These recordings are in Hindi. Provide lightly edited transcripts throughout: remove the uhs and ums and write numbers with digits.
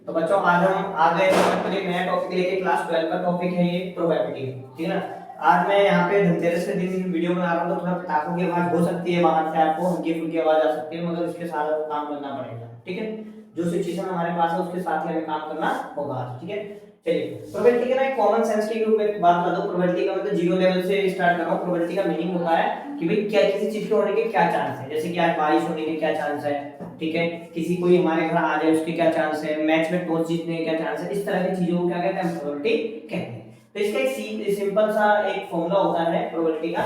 तो बच्चों आज हम आ गए हैं एक नया टॉपिक लेके। क्लास 12 का टॉपिक है ये प्रोबेबिलिटी, ठीक है ना। आज मैं यहाँ पे धनतेरस के दिन वीडियो बना रहा हूँ, तो थोड़ा पटाखों की आवाज हो सकती है, बाहर से आपको हल्की फुल्की आवाज आ सकती है, मगर उसके साथ काम करना पड़ेगा, ठीक है। जो सिचुएशन हमारे पास है उसके साथ ही हमें काम करना होगा, ठीक है। चलिए, प्रोबेबिलिटी का ना एक कॉमन सेंस के रूप में बात कर दो। प्रोबेबिलिटी का मतलब जीरो लेवल से स्टार्ट कर रहा हूँ। प्रोबेबिलिटी का मीनिंग होता है कि भाई क्या किसी चीज के होने के क्या चांस है, जैसे कि आज बारिश होने के क्या चांस है, ठीक है। किसी कोई हमारे घर आ जाए उसके क्या चांस है, मैच में टॉस जीतने के क्या चांस है, इस तरह की चीजों को क्या कहते हैं, प्रोबेबिलिटी कहते हैं। तो इसका एक सिंपल सा एक फॉर्मूला होता है प्रोबेबिलिटी का।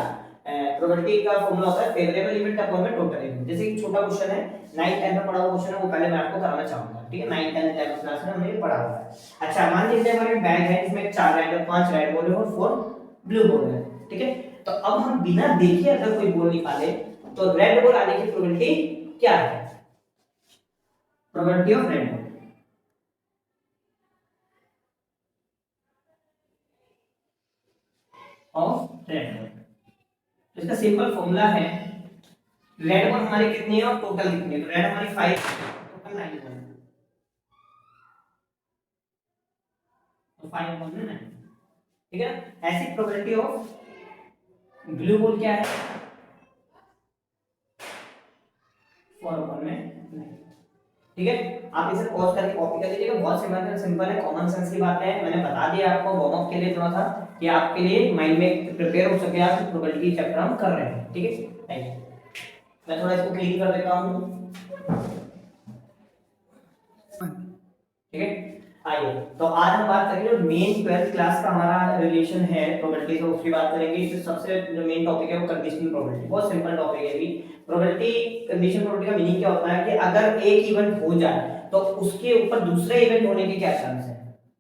प्रोबेबिलिटी का फॉर्मूला होता है फेवरेबल इवेंट अपॉन में टोटल इवेंट। जैसे एक छोटा क्वेश्चन है, 9th 10th में पढ़ा हुआ क्वेश्चन है, वो पहले मैं आपको कराना चाहूंगा, ठीक है। 9th 10th 11th क्लास में हमने पढ़ा हुआ है। अच्छा, मान लीजिए हमारे बैग है, इसमें 4 रेड और 5 रेड बॉल है और 4 ब्लू बॉल है, ठीक है। तो अब हम बिना देखे अगर कोई बॉल निकाले तो रेड बॉल आने की प्रोबेबिलिटी क्या है? Probability of red ball, of red ball. इसका सिंपल फॉर्मूला है, रेड बॉल हमारी कितनी है और टोटल कितनी है। तो रेड हमारी 5, टोटल 9 है, तो 5 बॉल में 9, ठीक है। ऐसी प्रोबेबिलिटी ऑफ ब्लू बॉल क्या है? 4 बॉल में 9, ठीक है। आप इसे पॉज करके कॉपी कर लीजिएगा। बहुत सिंपल है, कॉमन सेंस की बात है। मैंने बता दिया आपको वार्म अप के लिए थोड़ा सा, कि आपके लिए माइंड में प्रिपेयर हो सके आप प्रोबेबिलिटी चैप्टर हम कर रहे हैं, ठीक है। मैं थोड़ा इसको क्लीन कर देता हूँ, ठीक है। आइए, तो आज हम बात करेंगे जो मेन 12th क्लास का हमारा रिलेशन है प्रोबेबिलिटी से, उसकी बात करेंगे। इसमें सबसे जो मेन टॉपिक है वो कंडीशनल प्रोबेबिलिटी। बहुत सिंपल टॉपिक है भी। प्रोबेबिलिटी, कंडीशनल प्रोबेबिलिटी का मीनिंग क्या होता है कि अगर एक इवेंट हो जाए तो उसके ऊपर दूसरा इवेंट होने के क्या चांस है,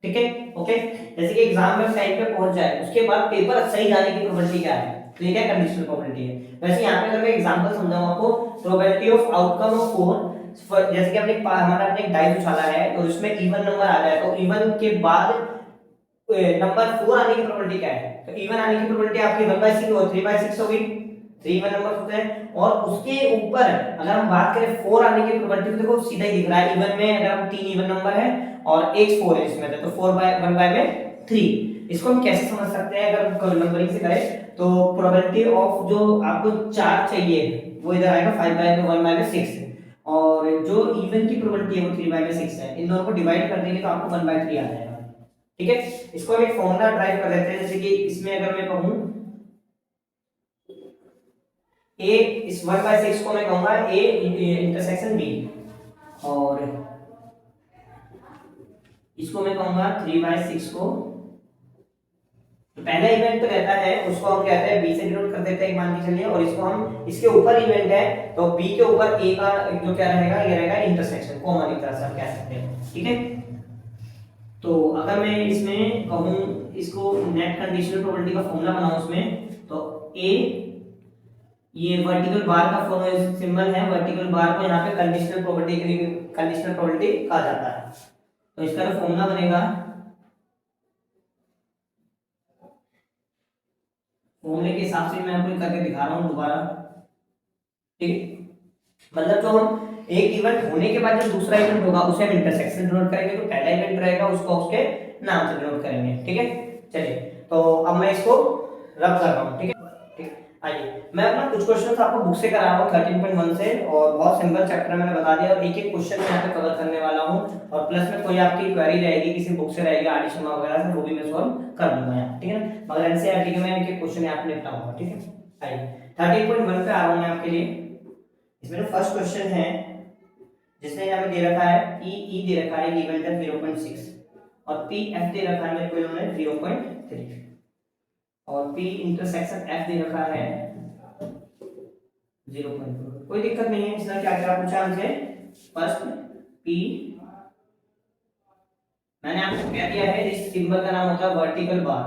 ठीक है। ओके, जैसे कि एग्जाम में टाइम पे पहुंच जाए, उसके बाद पेपर सही जाने की प्रोबेबिलिटी क्या है, तो ये क्या कंडीशनल प्रोबेबिलिटी है। वैसे यहाँ पे अगर मैं एग्जांपल समझाऊं आपको, प्रोबेबिलिटी ऑफ आउटकम ऑफ 4, जैसे कि हमने हमारा आपने एक डाइस उछाला है, तो इसमें इवन नंबर आ जाए, तो इवन के बाद नंबर 4 आने की प्रोबेबिलिटी क्या है? तो इवन आने की प्रोबेबिलिटी आपकी 1/6 और 3/6 होगी। 3 इवन नंबर होते हैं, और उसके ऊपर अगर हम बात करें 4 आने की प्रोबेबिलिटी, तो देखो सीधा ही दिख रहा है। इवन में अगर हम 3 इवन नंबर है और एक 4 है इसमें, तो 4/1/3। इसको हम कैसे समझ सकते हैं? अगर हम नंबरिंग से करें तो प्रोबेबिलिटी ऑफ जो आपको 4 चाहिए वो इधर आएगा 5/1/6, और जो इवन की प्रोबेबिलिटी है वो 3/6 है। इन दोनों को डिवाइड कर देंगे तो आपको 1/3 आ जाएगा, ठीक है। इसको हम एक फॉर्मूला ड्राइव कर देते हैं। जैसे कि इसमें अगर मैं कहूं a, इस 1/6 को मैं कहूंगा a इंटरसेक्शन b, और इसको मैं कहूंगा 3/6 को। तो पहला इवेंट तो रहता है उसको हम कहते हैं b से डिनोट कर देते हैं, मान के चलिए। और इसको हम, इसके ऊपर इवेंट है तो b के ऊपर a का जो क्या रहेगा, ये रहेगा इंटरसेक्शन, कॉमन एक तरह से हम कह सकते हैं, ठीक है। तो अगर मैं इसमें कहूं, इसको नेट कंडीशनल प्रोबेबिलिटी का फॉर्मूला बनाऊं उसमें, तो a, ये वर्टिकल बार का फॉर्मूला सिंबल है, वर्टिकल बार को यहाँ पे कंडीशनल प्रोबेबिलिटी कहा जाता है। तो इसका जो फॉर्मूला बनेगा, फॉर्मूले के हिसाब से मैं आपको करके दिखा रहा हूँ दोबारा, ठीक है। मतलब जो हम एक इवेंट होने के बाद जो दूसरा इवेंट होगा उसे हम इंटरसेक्शन डिनोट करेंगे, तो पहला इवेंट रहेगा उसको उसके नाम से डिनोट करेंगे, ठीक है। चलिए, तो अब मैं इसको रब कर रहा हूँ, ठीक है। ठीक, आइए मैं अपना कुछ क्वेश्चन आपको बुक से करा रहा हूँ 13.1 से, और बहुत सिंपल चैप्टर मैंने बता दिया, और एक एक क्वेश्चन मैं यहाँ पे कवर करने वाला हूँ। और प्लस में कोई आपकी क्वेरी रहेगी किसी बुक से रहेगी, आदि शर्मा वगैरह से, वो भी मैं सॉल्व कर दूंगा यहाँ, ठीक है ना। मगर एनसीईआरटी के मैं एक एक क्वेश्चन यहाँ पे निपटाऊंगा, ठीक है। आइए 13.1 पे आ रहा हूँ मैं आपके लिए। इसमें जो फर्स्ट क्वेश्चन है, जिसने यहाँ पे दे रखा है ई दे रखा है, इवेंट है 0.6, और पी एफ दे रखा है मेरे को इन्होंने 0.3, और पी इंटरसेक्शन एफ दे रखा है 0.4। कोई दिक्कत नहीं है। इसने क्या क्या पूछा हमसे? फर्स्ट पी, मैंने आपको क्या दिया है, इस सिंबल का नाम होता है वर्टिकल बार,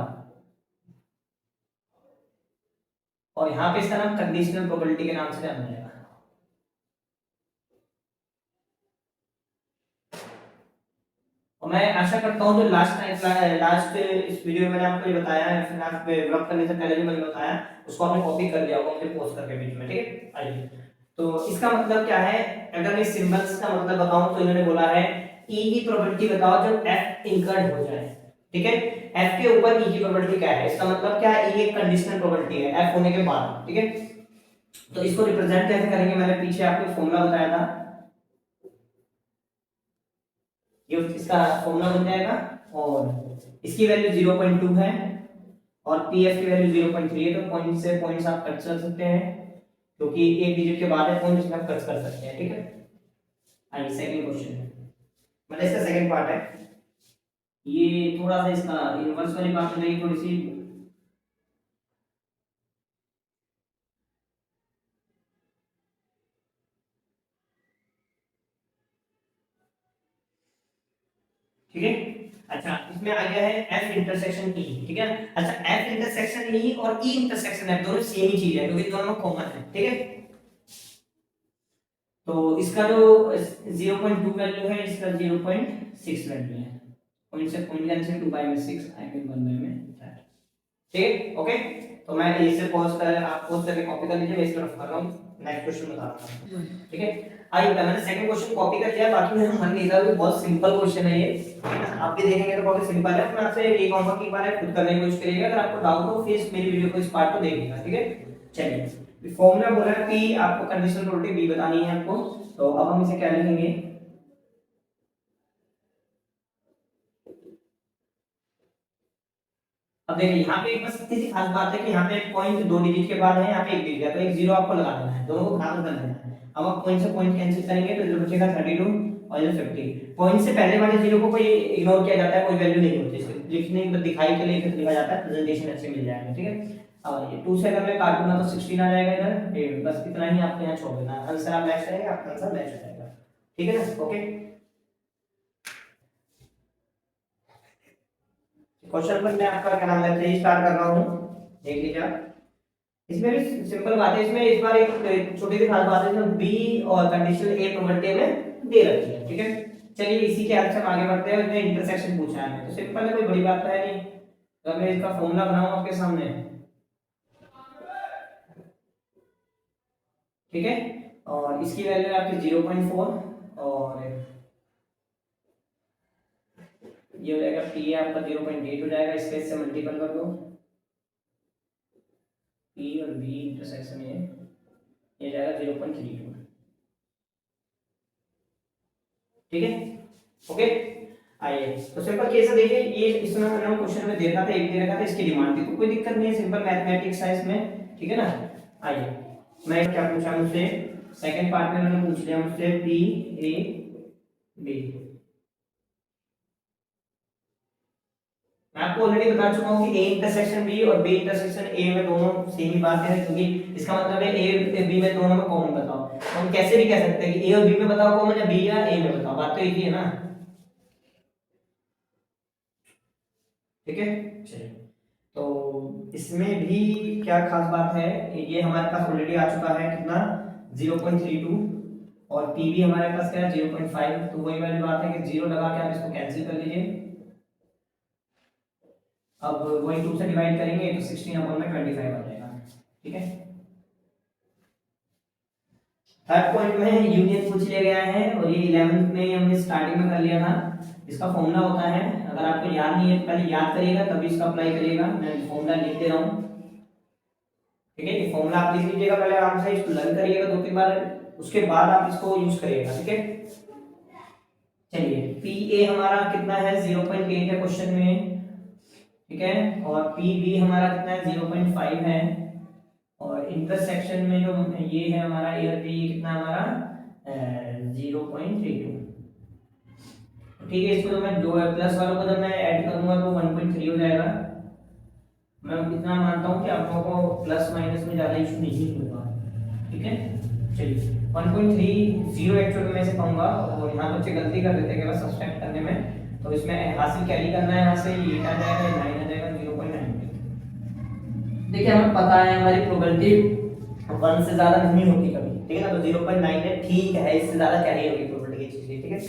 और यहाँ पे इसका नाम कंडीशनल प्रोबेबिलिटी के नाम से जाना जाएगा। और मैं आशा करता हूँ जो लास्ट इस वीडियो में मैंने आपको ये बताया है, फिर लास्ट में व्रत करने से पहले जो मैंने बताया उसको आपने कॉपी कर लिया होगा मुझे पोस्ट करके बीच में, ठीक है। आइए, तो इसका मतलब क्या है? अगर मैं सिंबल्स का मतलब बताऊं तो इन्होंने बोला है ई की प्रोबेबिलिटी बताओ जब एफ इंकर्ड हो जाए, ठीक है। एफ के ऊपर ई की प्रोबेबिलिटी क्या है, इसका मतलब क्या है, ई एक कंडीशनल प्रोबेबिलिटी है एफ होने के बाद, ठीक है। तो इसको रिप्रेजेंट कैसे करेंगे, मैंने पीछे आपको फॉर्मूला बताया था, ये इसका फॉर्मूला बन जाएगा, और इसकी वैल्यू 0.2 है और पीएफ की वैल्यू 0.3 है, तो पॉइंट से पॉइंट्स आप कट कर सकते हैं क्योंकि एक डिजिट के बाद है पॉइंट, इसमें आप कट कर सकते हैं, ठीक है। आइए सेकंड क्वेश्चन है, मतलब इसका सेकंड पार्ट है, ये थोड़ा सा इसका इनवर्स वाली बात रहेगी थोड़ी सी, ठीक है। अच्छा इसमें आ गया है एफ इंटरसेक्शन ई, ठीक है। अच्छा एफ इंटरसेक्शन ई और ई इंटरसेक्शन एफ दोनों सेम ही चीज है क्योंकि दोनों कॉमन है, ठीक है। तो इसका जो 0.2 वैल्यू है, इसका 0.6 वैल्यू है, पॉइंट से पॉइंट कैंसिल 2 बाय में 6 आई कैन 1 बाय में 4, ठीक है। ओके, तो मैं इसे पॉज कर, आप पॉज करके कॉपी कर लीजिए, मैं इस तरफ कर रहा हूं, नेक्स्ट क्वेश्चन बता रहा हूं, ठीक है। आइए मैंने सेकंड क्वेश्चन कॉपी कर लिया, बाकी मैंने मन नहीं था, बहुत सिंपल क्वेश्चन है ये, आप भी देखेंगे तो बहुत सिंपल है। मैं आपसे ये कहूंगा कि एक बार खुद करने की कोशिश करिएगा, अगर आपको डाउट हो फिर मेरी वीडियो को इस पार्ट को देखिएगा, ठीक है। चलिए फॉर्मूला बोला है कि आपको कंडीशनल प्रोबेबिलिटी बी बतानी है आपको, तो अब हम इसे क्या लिखेंगे, अब देखिए यहाँ पे एक बस इतनी सी खास बात है कि यहाँ पे एक पॉइंट 2 डिजिट के बाद है, यहाँ पे एक डिजिट है, तो एक जीरो आपको लगा देना है, दोनों को बराबर कर देना है। अब आप पॉइंट से पॉइंट कैंसिल करेंगे तो जो बचेगा 32 और ये 50, पॉइंट से पहले वाले जीरो को कोई इग्नोर किया जाता है, कोई वैल्यू नहीं होती, सिर्फ लिखने के दिखाई के लिए इसे लिखा जाता है, प्रेजेंटेशन अच्छे मिल जाएगा, ठीक है। अब ये 2 से अगर मैं काटूंगा तो 16 आ जाएगा इधर, ये बस इतना ही आपको यहाँ छोड़ देना, आंसर आप मैच करेंगे, आपका आंसर मैच हो जाएगा, ठीक है ना। ओके, क्वेश्चन पर मैं आपका क्या नाम है स्टार्ट कर रहा हूँ, देख लीजिए आप। इसमें भी सिंपल बात है, इसमें इस बार एक छोटी सी खास बात है, इसमें बी और कंडीशनल ए प्रोबेबिलिटी में दे रखी है, ठीक है। चलिए इसी के आगे से हम आगे बढ़ते हैं, इसमें इंटरसेक्शन पूछा है, तो सिंपल है, कोई बड़ी बात तो है नहीं। तो मैं इसका फॉर्मूला बनाऊं आपके सामने, ठीक है, और इसकी वैल्यू है आपकी 0.4 और ये हो जाएगा पी आपका 0.8 हो जाएगा, इसके से मल्टीपल कर दो, पी और बी इंटरसेक्शन ये जाएगा 0.32, ठीक है। ओके, आइए तो सिंपल केस है, देखिए ये इसमें मैंने क्वेश्चन में दे रखा था, एक दे रखा था, इसकी डिमांड थी, तो कोई दिक्कत नहीं है, सिंपल मैथमेटिक्स है इसमें, ठीक है ना। आइए मैं क्या पूछा मुझसे, सेकंड पार्ट में मैंने पूछ लिया मुझसे पी ए बी, मैं आपको ऑलरेडी बता चुका हूँ कि ए इंटरसेक्शन बी और बी इंटरसेक्शन ए में दोनों सेम ही बात है, क्योंकि इसका मतलब है ए बी में दोनों में कॉमन बताओ, तो हम कैसे भी कह सकते हैं कि ए और बी में बताओ कॉमन या बी या ए में बताओ, बात तो एक ही है ना, ठीक है। चलिए तो इसमें भी क्या खास बात है, ये हमारे पास ऑलरेडी आ चुका है कितना 0.32 और पी भी हमारे पास क्या है 0.5, तो वही वाली बात है कि जीरो लगा के आप इसको कैंसिल कर लीजिए, अब वही 2 से डिवाइड करेंगे तो 16/25 आ जाएगा, ठीक है। थर्ड पॉइंट में यूनियन पूछ लिया गया है और ये 11th में हमने स्टार्टिंग में कर लिया था, इसका फॉर्मूला होता है, अगर आपको याद नहीं है तो पहले याद करिएगा तभी इसका अप्लाई करिएगा, मैं फॉर्मूला लिख दे रहा हूँ, ठीक है। ये फॉर्मूला आप लिख लीजिएगा पहले आराम से, इसको लर्न करिएगा 2-3 बार, उसके बाद आप इसको यूज करिएगा, ठीक है। चलिए पी ए हमारा कितना है 0.8 है क्वेश्चन में, ठीक है, और पी बी हमारा कितना है 0.5 है, और इंटरसेक्शन में जो ये है हमारा ए और बी कितना हमारा 0.32, ठीक है। इसको तो मैं दो प्लस वालों को जब मैं ऐड करूंगा तो 1.3 हो जाएगा, मैं इतना मानता हूं कि आप लोगों को प्लस माइनस में ज़्यादा इशू नहीं होगा, ठीक है। चलिए 1.30 एक्चुअल में से कहूँगा, और यहाँ बच्चे गलती कर देते हैं बस सब्सट्रैक्ट करने में, तो इसमें हासिल कैरी करना है, यहाँ से 8 आ जाएगा, 9 आ जाएगा, 0.9। देखिए हमें पता है हमारी प्रोबेबिलिटी 1 से ज़्यादा नहीं होती कभी, ठीक है ना, तो 0.9 है, ठीक है, इससे ज़्यादा क्या नहीं होगी प्रोबेबिलिटी की चीज़, ठीक है।